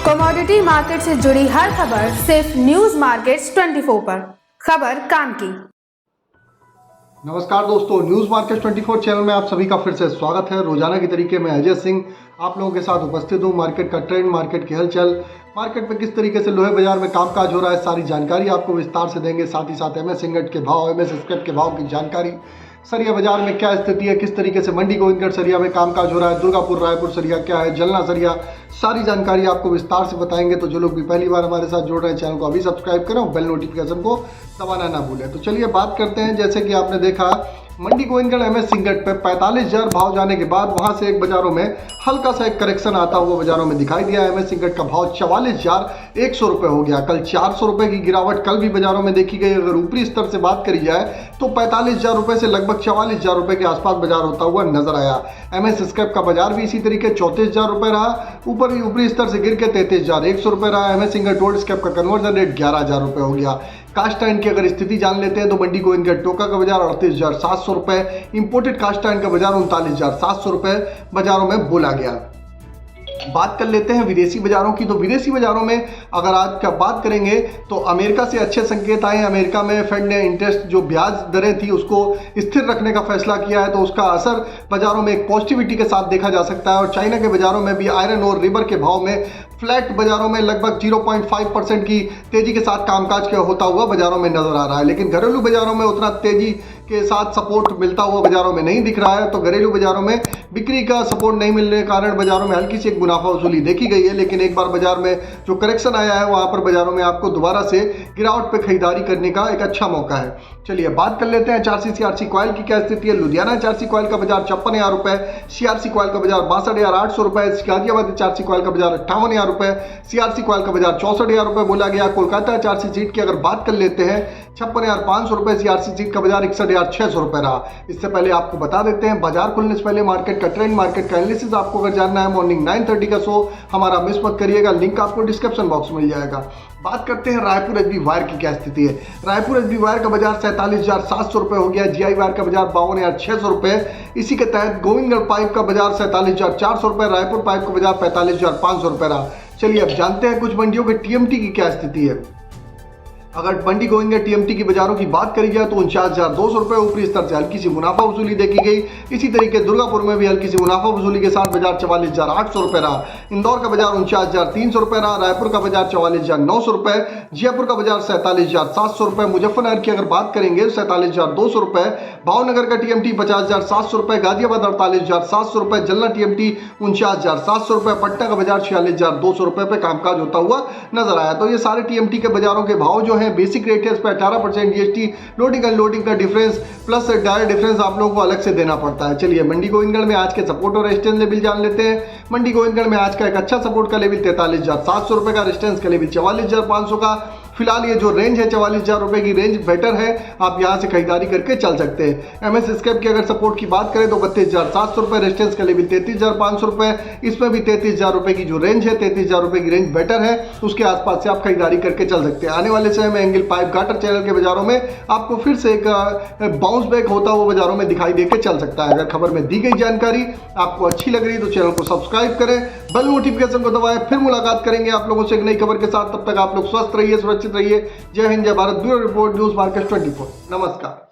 Commodity market से जुड़ी हर खबर सिर्फ न्यूज मार्केट्स 24 पर। खबर काम की। नमस्कार दोस्तों, न्यूज मार्केट 24 चैनल में आप सभी का फिर से स्वागत है। रोजाना की तरीके में अजय सिंह आप लोगों के साथ उपस्थित हूँ। मार्केट का ट्रेंड, मार्केट की हलचल, मार्केट में किस तरीके से लोहे बाजार में कामकाज हो रहा है, सारी जानकारी आपको विस्तार से देंगे। साथ ही साथ एमएस इंगट के भाव, एमएस स्क्रैप के भाव की जानकारी, सरिया बाजार में क्या स्थिति है, किस तरीके से मंडी गोविंदगढ़ सरिया में कामकाज हो रहा है, दुर्गापुर रायपुर सरिया क्या है, जलना सरिया, सारी जानकारी आपको विस्तार से बताएंगे। तो जो लोग भी पहली बार हमारे साथ जुड़ रहे हैं, चैनल को अभी सब्सक्राइब करें और बेल नोटिफिकेशन को दबाना ना भूलें। तो चलिए बात करते हैं। जैसे कि आपने देखा, मंडी गोविंदगढ़ एमएस इंगट पे 45,000 भाव जाने के बाद वहां से एक बाजारों में हल्का सा एक करेक्शन आता हुआ बाजारों में दिखाई दिया। एमएस इंगट का भाव 44,100 रुपये हो गया। कल 400 रुपये की गिरावट कल भी बाजारों में देखी गई। अगर ऊपरी स्तर से बात करी जाए तो 45,000 रुपये से लगभग 44,000 रुपये के आसपास बाजार होता हुआ नजर आया। एमएस स्क्रैप का बाजार भी इसी तरीके 34,000 रुपये रहा। ऊपरी स्तर से गिर के 33,100 रुपये रहा। एमएस इंगट ओल्ड स्क्रैप का कन्वर्जन रेट 11,000 रुपये हो गया। कास्ट आयरन की अगर स्थिति जान लेते हैं तो मंडी गोविंदगढ़ टोका का बाजार 38,700 रुपये, इंपोर्टेड कास्ट आयरन का बाजार 39,700 रुपये बाजारों में बोला गया। बात कर लेते हैं विदेशी बाजारों की। तो विदेशी बाजारों में अगर आज का बात करेंगे तो अमेरिका से अच्छे संकेत आए। अमेरिका में फेड ने इंटरेस्ट जो ब्याज दरें थी उसको स्थिर रखने का फैसला किया है, तो उसका असर बाजारों में एक पॉजिटिविटी के साथ देखा जा सकता है। और चाइना के बाजारों में भी आयरन और रिबर के भाव में फ्लैट बाजारों में लगभग 0.5% की तेजी के साथ कामकाज होता हुआ बाजारों में नजर आ रहा है। लेकिन घरेलू बाजारों में उतना तेजी के साथ सपोर्ट मिलता हुआ बाजारों में नहीं दिख रहा है। तो घरेलू बाजारों में बिक्री का सपोर्ट नहीं मिलने के कारण बाजारों में हल्की सी एक मुनाफा वसूली देखी गई है। लेकिन एक बार बाजार में जो करेक्शन आया है वहां पर बाजारों में आपको दोबारा से गिरावट पे खरीदारी करने का एक अच्छा मौका है। चलिए बात कर लेते हैं HRC CRC कॉइल की क्या स्थिति है। लुधियाना HRC कॉइल का बाजार 56,000 रुपए, CRC कॉइल का बाजार 62,800 रुपए, गाजियाबाद HRC कॉइल का बाजार 58,000 रुपए, CRC कॉइल का बाजार 64,000 रुपए बोला गया। कोलकाता HRC सीट की अगर बात कर लेते हैं 56,500 रुपए, CRC सीट का बाजार 61,600 रुपए रहा। इससे पहले आपको बता देते हैं बाजार खुलने से पहले मार्केट का ट्रेंड, मार्केट का एनालिसिस आपको अगर जानना है, मॉर्निंग 9:30 का शो हमारा मिस मत करिएगा, लिंक आपको डिस्क्रिप्शन बॉक्स में मिल जाएगा। बात करते हैं रायपुर एचबी वायर की क्या स्थिति है। रायपुर एचबी वायर का बाजार 47,700 रुपए हो गया। जीआई वायर का बाजार 52,600 रुपए। इसी के तहत गोविंदगढ़ पाइप का बाजार 47,400 रुपए, रायपुर पाइप का बाजार 45,500 रुपए रहा। चलिए अब जानते हैं कुछ मंडियों के टीएमटी की क्या स्थिति है। अगर मंडी गोविंदगढ़ टीएमटी की बाजारों की बात करी जाए तो 49,200 रुपए ऊपरी स्तर से हल्की सी मुनाफा वसूली देखी गई। इसी तरीके दुर्गापुर में भी हल्की सी मुनाफा वसूली के साथ बाजार 44,800 रुपए रहा। इंदौर का बाजार 49,300 रुपए रहा। रायपुर का बाजार 44,900 रुपए, जयपुर का बाजार 47,700 रुपए, मुजफ्फरनगर की अगर बात करेंगे 47,200 रुपए, भावनगर का टीएमटी 50,700 रुपए, गाजियाबाद 48,700 रुपए, जलना टीएमटी 49,700 रुपए, पटना का बाजार 46,200 रुपए पे कामकाज होता हुआ नजर आया। तो ये सारे टीएमटी के बाजारों के भाव जो है, बेसिक रेट है इस पर 18% जीएसटी, लोडिंग अनलोडिंग का डिफरेंस प्लस डायरेक्ट डिफरेंस आप लोगों को अलग से देना पड़ता है। चलिए मंडी गोविंदगढ़ में आज के सपोर्ट और रेजिस्टेंस लेवल जान लेते हैं। मंडी गोविंदगढ़ में आज का एक अच्छा सपोर्ट का लेवल 43,700 रुपए का, रेजिस्टेंस का लेवल 44,500 का। फिलहाल ये जो रेंज है 44,000 रुपए की रेंज बेटर है, आप यहां से खरीदारी करके चल सकते हैं। एमएस स्क्रैप की अगर सपोर्ट की बात करें तो 32,700 रुपए, रेजिस्टेंस का लेवल 33,500 रुपए। इसमें भी 33,000 रुपए की जो रेंज है, 33,000 रुपए की रेंज बेटर है, उसके आसपास से आप खरीदारी करके चल सकते हैं। आने वाले समय में एंगल पाइप गाटर चैनल के बाजारों में आपको फिर से एक बाउंस बैक होता हुआ बाजारों में दिखाई देकर चल सकता है। अगर खबर में दी गई जानकारी आपको अच्छी लग रही तो चैनल को सब्सक्राइब करें, बेल नोटिफिकेशन को दबाएं। फिर मुलाकात करेंगे आप लोगों से एक नई खबर के साथ। तब तक आप लोग स्वस्थ रहिए, सुरक्षित रहिए। जय हिंद, जय Bharat. Bureau report, news market 24। नमस्कार।